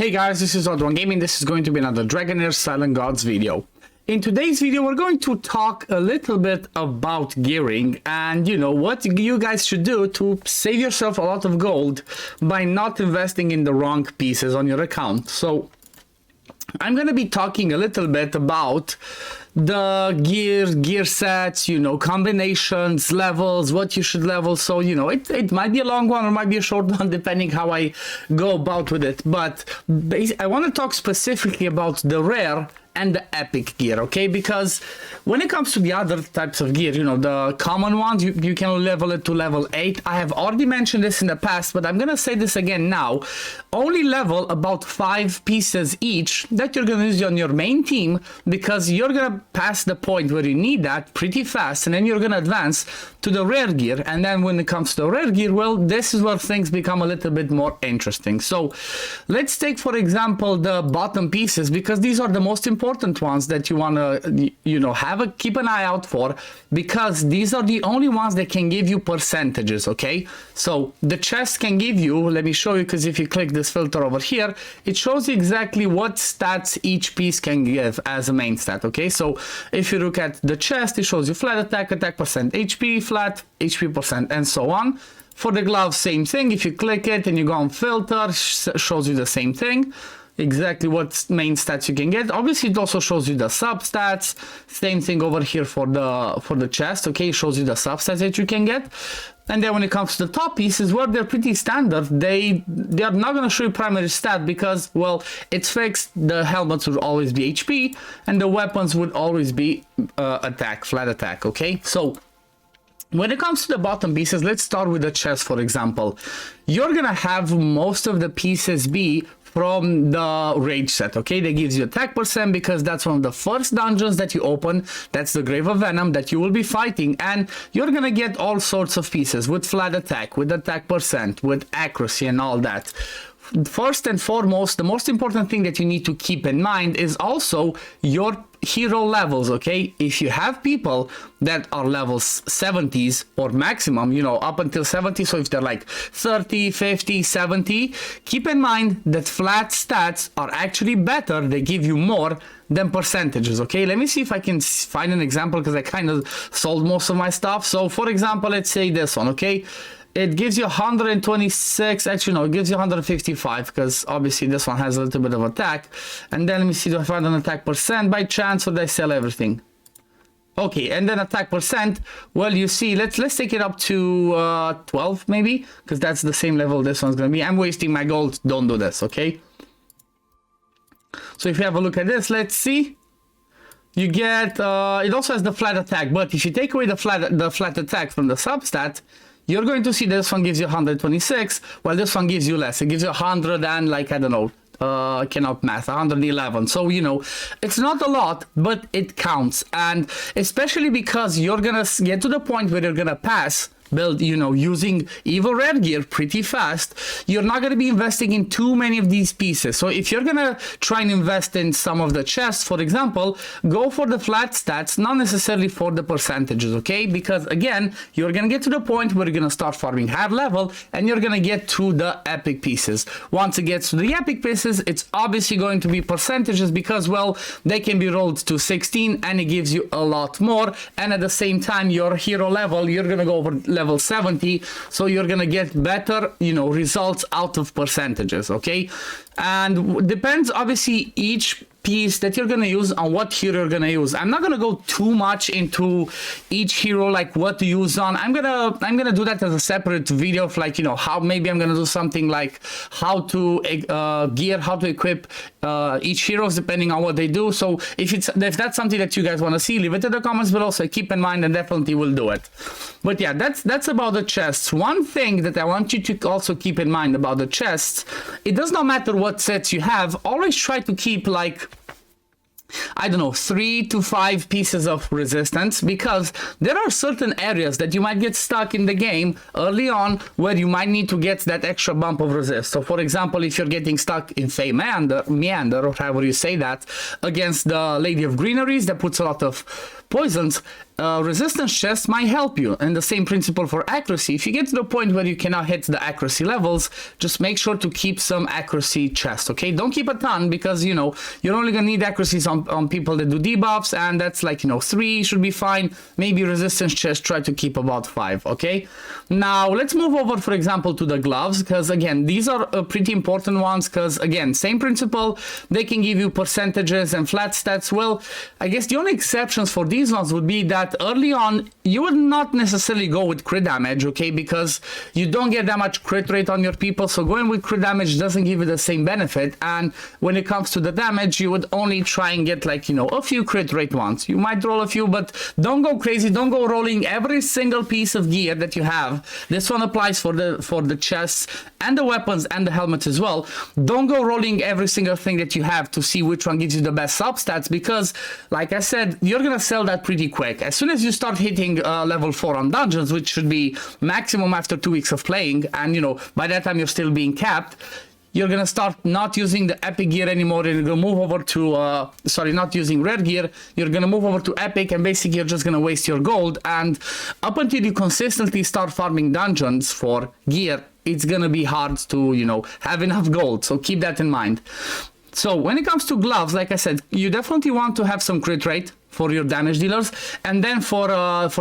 Hey guys, this is OddOneGaming. This is going to be another Dragonheir SilentGods video. In today's video, we're going to talk a little bit about gearing and, what you guys should do to save yourself a lot of gold by not investing in the wrong pieces on your account. So I'm going to be talking a little bit about the gear sets, combinations, levels, what you should level. So, it might be a long one or might be a short one, depending how I go about with it. But I want to talk specifically about the rare and the epic gear, okay? Because when it comes to the other types of gear, the common ones, you can level it to level 8. I have already mentioned this in the past, but I'm gonna say this again now. Only level about 5 pieces each that you're gonna use on your main team, because you're gonna pass the point where you need that pretty fast, and then you're gonna advance to the rare gear. And then when it comes to the rare gear, well, this is where things become a little bit more interesting. So let's take, for example, the bottom pieces, because these are the most important ones that you want to keep an eye out for, because these are the only ones that can give you percentages. Okay, so the chest can give you, let me show you, because if you click this filter over here, it shows you exactly what stats each piece can give as a main stat. Okay, so if you look at the chest, it shows you flat attack percent, HP flat, HP percent, and so on. For the gloves, same thing. If you click it and you go on filter, shows you the same thing, exactly what main stats you can get. Obviously it also shows you the substats. Same thing over here for the chest. Okay, it shows you the substats that you can get. And then when it comes to the top pieces, well, they're pretty standard. They are not going to show you primary stat because, well, it's fixed. The helmets would always be HP and the weapons would always be attack, flat attack. Okay, so when it comes to the bottom pieces, let's start with the chest, for example. You're gonna have most of the pieces be from the rage set. Okay, that gives you attack percent, because that's one of the first dungeons that you open. That's the Grave of Venom that you will be fighting, and you're gonna get all sorts of pieces with flat attack, with attack percent, with accuracy and all that. First and foremost, the most important thing that you need to keep in mind is also your hero levels. Okay, if you have people that are levels 70s or maximum, up until 70, so if they're like 30, 50, 70, keep in mind that flat stats are actually better. They give you more than percentages. Okay, let me see if I can find an example, because I kind of sold most of my stuff. So for example, let's say this one. Okay, it gives you 126, actually no, it gives you 155, because obviously this one has a little bit of attack. And then let me see, do I find an attack percent by chance, or did I sell everything? Okay, and then attack percent, well, you see, let's take it up to 12 maybe, because that's the same level this one's gonna be. I'm wasting my gold, don't do this. Okay, so if you have a look at this, let's see. You get, it also has the flat attack, but if you take away the flat attack from the substat, you're going to see this one gives you 126, while this one gives you less. It gives you 100 and, like, I don't know, I cannot math, 111. So, it's not a lot, but it counts. And especially because you're going to get to the point where you're going to pass build, using evil rare gear pretty fast, you're not going to be investing in too many of these pieces. So if you're going to try and invest in some of the chests, for example, go for the flat stats, not necessarily for the percentages. Okay, because again, you're going to get to the point where you're going to start farming higher level, and you're going to get to the epic pieces. Once it gets to the epic pieces, it's obviously going to be percentages, because, well, they can be rolled to 16 and it gives you a lot more. And at the same time, your hero level, you're going to go over level 70, so you're gonna get better results out of percentages. Okay, and depends obviously each piece that you're gonna use on what hero you're gonna use. I'm not gonna go too much into each hero, like what to use on. I'm gonna do that as a separate video of, like, how maybe I'm gonna do something like how to how to equip each heroes depending on what they do. So if that's something that you guys want to see, leave it in the comments below, so keep in mind and definitely will do it. But yeah, that's about the chests. One thing that I want you to also keep in mind about the chests, it does not matter what sets you have, always try to keep, like, I don't know, 3 to 5 pieces of resistance, because there are certain areas that you might get stuck in the game early on where you might need to get that extra bump of resist. So for example, if you're getting stuck in Fey Meander, or however you say that, against the Lady of Greeneries, that puts a lot of poisons, resistance chest might help you. And the same principle for accuracy. If you get to the point where you cannot hit the accuracy levels, just make sure to keep some accuracy chest, okay? Don't keep a ton, because, you know, you're only gonna need accuracies on people that do debuffs, and that's like, you know, 3 should be fine. Maybe resistance chest, try to keep about 5, okay? Now, let's move over, for example, to the gloves, because, again, these are pretty important ones, because, again, same principle, they can give you percentages and flat stats. Well, I guess the only exceptions for these ones would be that early on you would not necessarily go with crit damage, okay, because you don't get that much crit rate on your people, so going with crit damage doesn't give you the same benefit. And when it comes to the damage, you would only try and get, like, you know, a few crit rate ones. You might roll a few, but don't go crazy. Don't go rolling every single piece of gear that you have. This one applies for the chests and the weapons and the helmets as well. Don't go rolling every single thing that you have to see which one gives you the best substats, because, like I said, you're gonna sell that pretty quick. As soon as you start hitting level 4 on dungeons, which should be maximum after 2 weeks of playing, and, you know, by that time you're still being capped, you're gonna start not using the epic gear anymore, and you're gonna move over to not using rare gear. You're gonna move over to epic, and basically you're just gonna waste your gold. And up until you consistently start farming dungeons for gear, it's gonna be hard to, you know, have enough gold. So keep that in mind. So when it comes to gloves, like I said, you definitely want to have some crit rate for your damage dealers. And then for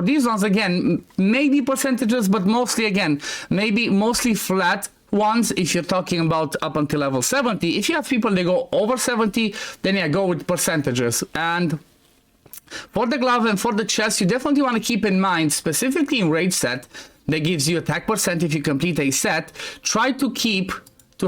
these ones, again, maybe percentages, but mostly, again, mostly flat ones if you're talking about up until level 70. If you have people that go over 70, then yeah, go with percentages. And for the glove and for the chest, you definitely want to keep in mind, specifically in raid set, that gives you attack percent if you complete a set, try to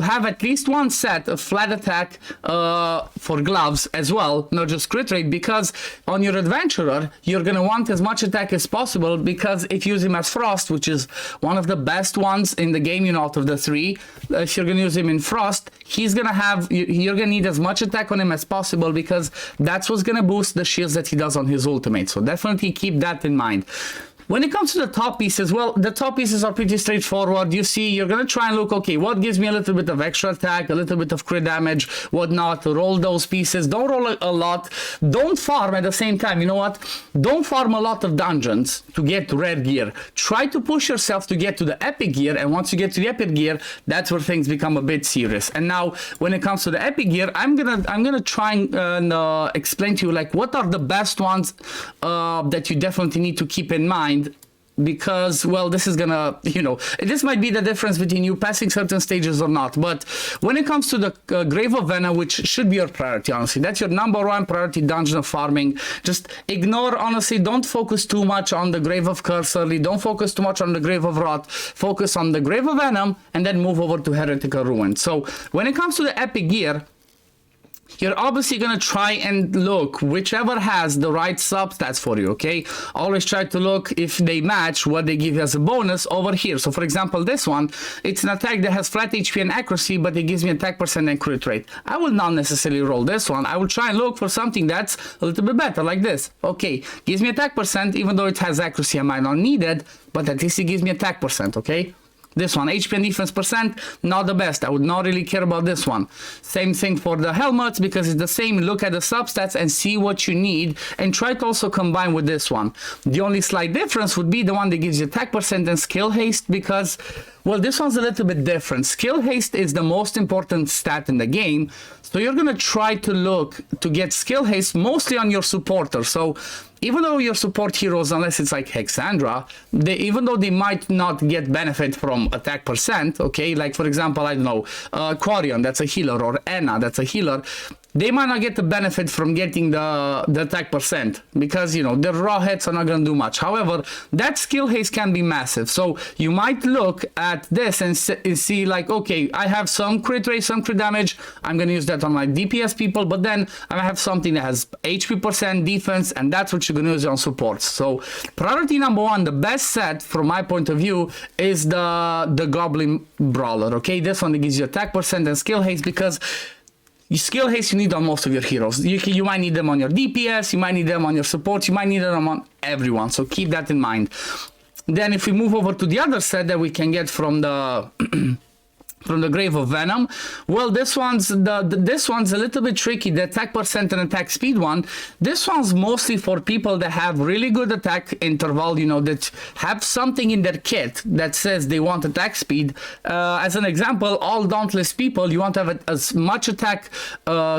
have at least one set of flat attack for gloves as well, not just crit rate, because on your adventurer, you're going to want as much attack as possible, because if you use him as frost, which is one of the best ones in the game, you know, out of the 3, if you're going to use him in frost, you're going to need as much attack on him as possible, because that's what's going to boost the shields that he does on his ultimate. So definitely keep that in mind. When it comes to the top pieces, well, the top pieces are pretty straightforward. You see, you're going to try and look, okay, what gives me a little bit of extra attack, a little bit of crit damage, whatnot. Roll those pieces. Don't roll a lot. Don't farm at the same time. You know what? Don't farm a lot of dungeons to get rare gear. Try to push yourself to get to the epic gear, and once you get to the epic gear, that's where things become a bit serious. And now, when it comes to the epic gear, I'm gonna try and explain to you, like, what are the best ones that you definitely need to keep in mind. Because, well, this is gonna, you know, this might be the difference between you passing certain stages or not. But when it comes to the Grave of Venom, which should be your priority, honestly, that's your #1 priority dungeon of farming. Just ignore, honestly, don't focus too much on the Grave of Curse early, don't focus too much on the Grave of Rot, focus on the Grave of Venom, and then move over to Heretical Ruin. So when it comes to the epic gear, you're obviously going to try and look whichever has the right substats for you, okay? Always try to look if they match what they give you as a bonus over here. So, for example, this one, it's an attack that has flat HP and accuracy, but it gives me attack percent and crit rate. I will not necessarily roll this one. I will try and look for something that's a little bit better, like this. Okay, gives me attack percent, even though it has accuracy, I might not need it, but at least it gives me attack percent, okay? This one, HP and defense percent, not the best. I would not really care about this one. Same thing for the helmets, because it's the same. Look at the substats and see what you need, and try to also combine with this one. The only slight difference would be the one that gives you attack percent and skill haste, because, well, this one's a little bit different. Skill haste is the most important stat in the game, so you're going to try to look to get skill haste mostly on your supporter. So even though your support heroes, unless it's like Hexandra, even though they might not get benefit from attack percent, okay, like for example, I don't know, Quarion, that's a healer, or Enna, that's a healer, they might not get the benefit from getting the attack percent, because, you know, the raw hits are not going to do much. However, that skill haste can be massive. So you might look at this and see, like, okay, I have some crit rate, some crit damage, I'm going to use that on my DPS people, but then I have something that has HP percent, defense, and that's what you're going to use on supports. So priority #1, the best set from my point of view, is the Goblin Brawler, okay? This one that gives you attack percent and skill haste, because skill haste you need on most of your heroes. You might need them on your DPS, you might need them on your support, you might need them on everyone, so keep that in mind. Then if we move over to the other set that we can get from the from the Grave of Venom. Well, this one's this one's a little bit tricky. The attack percent and attack speed one. This one's mostly for people that have really good attack interval, you know, that have something in their kit that says they want attack speed. As an example, all Dauntless people, you want to have as much attack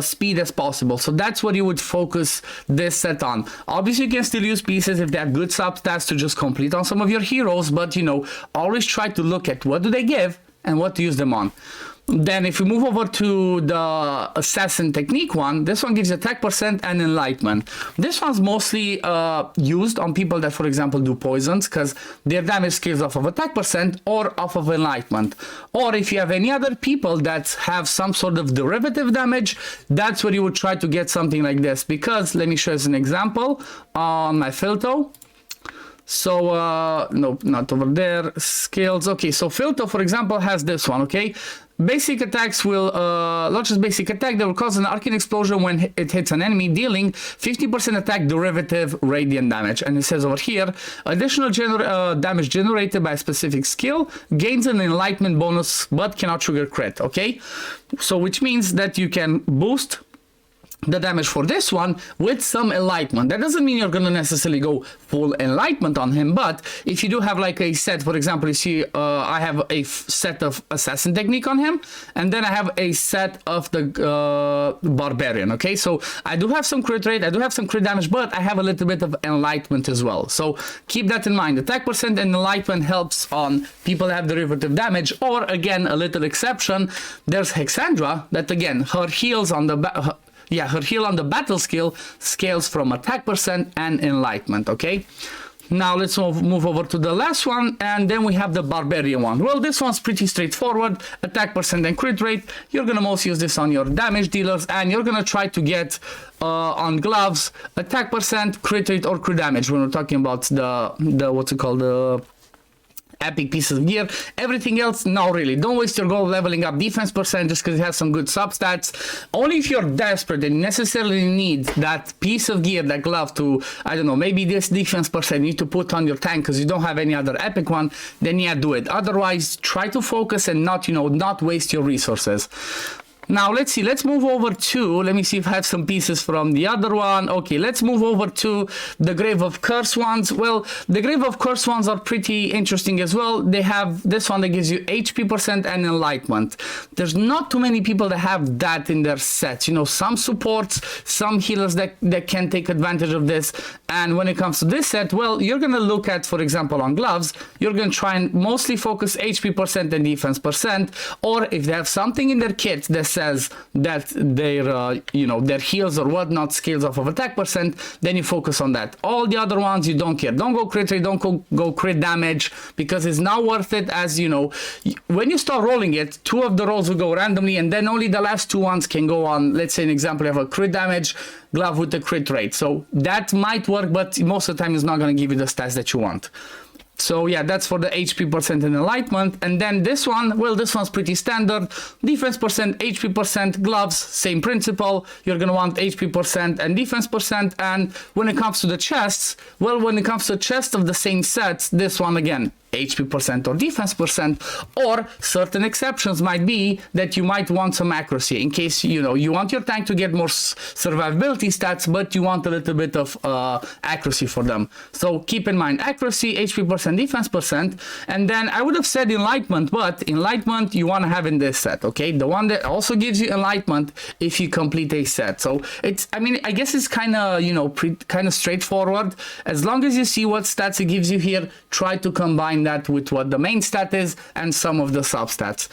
speed as possible. So that's what you would focus this set on. Obviously, you can still use pieces if they have good substats to just complete on some of your heroes, but you know, always try to look at what do they give and what to use them on. Then if we move over to the Assassin Technique one, this one gives attack percent and enlightenment. This one's mostly used on people that, for example, do poisons, because their damage scales off of attack percent or off of enlightenment. Or if you have any other people that have some sort of derivative damage, that's where you would try to get something like this. Because, let me show you as an example on my Filto. So, no, not over there, skills. Okay, so Filto, for example, has this one, okay? Basic attacks will, launches basic attack that will cause an arcane explosion when it hits an enemy, dealing 50% attack derivative radiant damage. And it says over here, additional damage generated by a specific skill gains an enlightenment bonus, but cannot trigger crit, okay? So, which means that you can boost the damage for this one with some enlightenment. That doesn't mean you're gonna necessarily go full enlightenment on him, but if you do have like a set, for example, you see I have a set of Assassin Technique on him, and then I have a set of the Barbarian, okay? So I do have some crit rate, I do have some crit damage, but I have a little bit of enlightenment as well. So keep that in mind. Attack percent and enlightenment helps on people that have derivative damage, or again, a little exception, there's Hexandra, that again, her heals on the her heal on the battle skill scales from attack percent and enlightenment, okay? Now let's move over to the last one, and then we have the Barbarian one. Well, this one's pretty straightforward. Attack percent and crit rate. You're gonna most use this on your damage dealers, and you're gonna try to get on gloves attack percent, crit rate, or crit damage when we're talking about the what's it called, the epic pieces of gear. Everything else, no, really, don't waste your gold leveling up defense percent just because it has some good substats. Only if you're desperate and necessarily need that piece of gear, that glove, to, I don't know, maybe this defense percent you need to put on your tank because you don't have any other epic one, then yeah, do it. Otherwise, try to focus and not, you know, not waste your resources. Now, let's see, let's move over to, let me see if I have some pieces from the other one. Okay, let's move over to the Grave of Curse ones. Well, the Grave of Curse ones are pretty interesting as well. They have this one that gives you HP percent and enlightenment. There's not too many people that have that in their sets. You know, some supports, some healers that can take advantage of this. And when it comes to this set, well, you're going to look at, for example, on gloves, you're going to try and mostly focus HP percent and defense percent. Or if they have something in their kit that says that their you know, their heals or whatnot scales off of attack percent, then you focus on that. All the other ones you don't care. Don't go crit rate, don't go crit damage, because it's not worth it. As you know, when you start rolling it, 2 of the rolls will go randomly, and then only the last 2 ones can go on. Let's say an example, you have a crit damage glove with a crit rate, so that might work, but most of the time it's not going to give you the stats that you want. So yeah, that's for the HP percent and enlightenment. And then this one, well, this one's pretty standard. Defense percent, HP percent, gloves, same principle. You're gonna want HP percent and defense percent. And when it comes to the chests, well, when it comes to chests of the same sets, this one again, HP percent or defense percent, or certain exceptions might be that you might want some accuracy in case, you know, you want your tank to get more survivability stats, but you want a little bit of accuracy for them. So keep in mind accuracy, HP percent, defense percent, and then I would have said enlightenment, but enlightenment you want to have in this set, okay? The one that also gives you enlightenment if you complete a set. So it's, I mean, I guess it's kind of, you know, kind of straightforward. As long as you see what stats it gives you here, try to combine that with what the main stat is and some of the substats.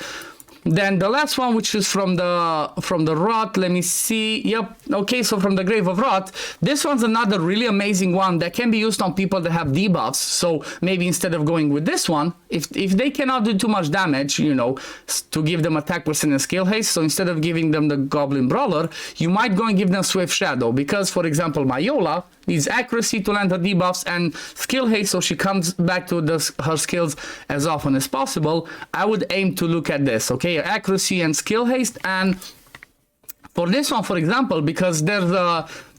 Then the last one, which is from the Rot, let me see. Yep, okay, so from the Grave of Rot, this one's another really amazing one that can be used on people that have debuffs. So maybe instead of going with this one, if they cannot do too much damage, you know, to give them attack percent and skill haste, so instead of giving them the Goblin Brawler, you might go and give them Swift Shadow, because, for example, Mayola needs accuracy to land her debuffs and skill haste, so she comes back to her skills as often as possible. I would aim to look at this, okay? Accuracy and skill haste. And for this one, for example, because there's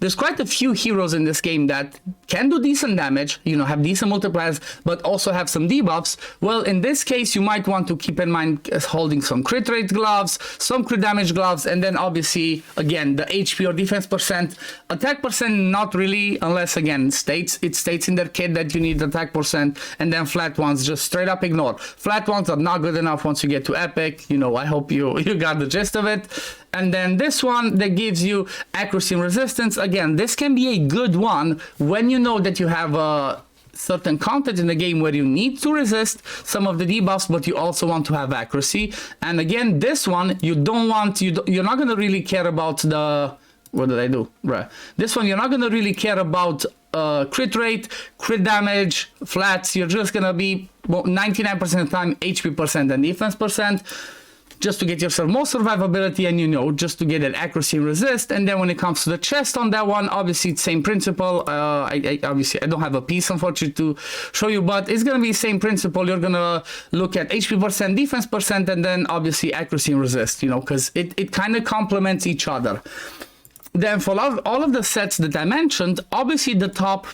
there's quite a few heroes in this game that can do decent damage, you know, have decent multipliers, but also have some debuffs. Well, in this case, you might want to keep in mind holding some crit rate gloves, some crit damage gloves, and then obviously, again, the HP or defense percent. Attack percent, not really, unless, again, it states in their kit that you need attack percent, and then flat ones, just straight up ignore. Flat ones are not good enough once you get to epic. You know, I hope you got the gist of it. And then this one that gives you accuracy and resistance. Again, this can be a good one when you know that you have a certain content in the game where you need to resist some of the debuffs, but you also want to have accuracy. And again, this one, you're not going to really care about the, what did I do? Right. This one, you're not going to really care about crit rate, crit damage, flats. You're just going to be 99% of the time HP percent and defense percent, just to get yourself more survivability and, you know, just to get that accuracy and resist. And then when it comes to the chest on that one, obviously it's same principle. Obviously I don't have a piece, unfortunately, to show you, but it's going to be the same principle. You're going to look at HP percent, defense percent, and then obviously accuracy and resist, you know, because it kind of complements each other. Then for all of the sets that I mentioned, obviously the top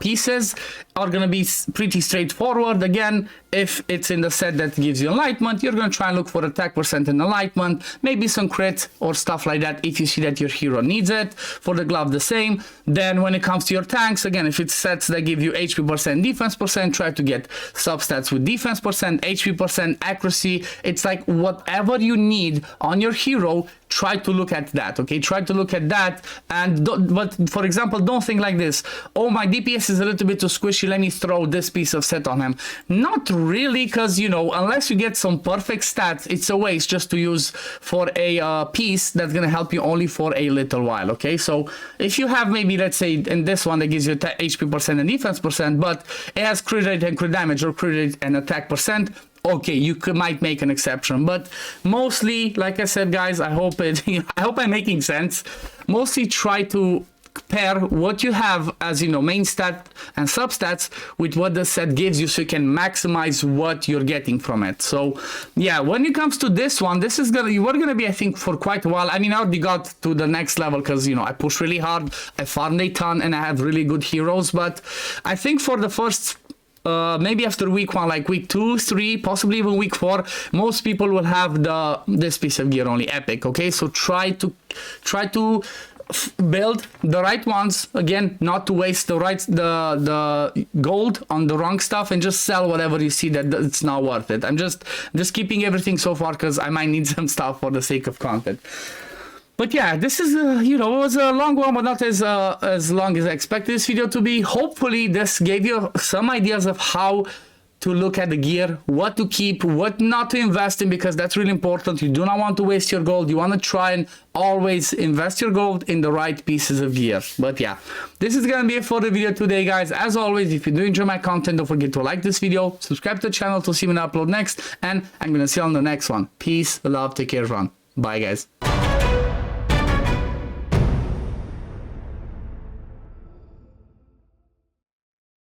pieces are going to be pretty straightforward. Again, if it's in the set that gives you enlightenment, you're going to try and look for attack percent and enlightenment, maybe some crit or stuff like that if you see that your hero needs it. For the glove, the same. Then when it comes to your tanks, again, if it's sets that give you HP percent, defense percent, try to get substats with defense percent, HP percent, accuracy. It's like whatever you need on your hero, try to look at that, okay? Try to look at that. And but for example, don't think like this: oh, my DPS is a little bit too squishy, let me throw this piece of set on him. Not really, because, you know, unless you get some perfect stats, it's a waste just to use for a piece that's gonna help you only for a little while, okay? So if you have maybe, let's say in this one that gives you HP percent and defense percent, but it has crit rate and crit damage, or crit rate and attack percent, okay, you might make an exception. But mostly, like I said, guys, I hope I'm making sense. Mostly try to pair what you have as, you know, main stat and substats with what the set gives you, so you can maximize what you're getting from it. So yeah, when it comes to this one, you are gonna be, I think, for quite a while. I mean, I already got to the next level because, you know, I push really hard, I farmed a ton, and I have really good heroes. But I think for the first maybe after week 1, like week 2, 3, possibly even week 4, most people will have this piece of gear only epic. Okay, so try to build the right ones. Again, not to waste the gold on the wrong stuff, and just sell whatever you see that it's not worth it. I'm just keeping everything so far because I might need some stuff for the sake of content. But yeah, this is, you know, it was a long one, but not as long as I expected this video to be. Hopefully this gave you some ideas of how to look at the gear, what to keep, what not to invest in, because that's really important. You do not want to waste your gold. You want to try and always invest your gold in the right pieces of gear. But yeah, this is gonna be it for the video today, guys. As always, if you do enjoy my content, don't forget to like this video, subscribe to the channel to see when I upload next, and I'm gonna see you on the next one. Peace, love, take care, everyone. Bye, guys.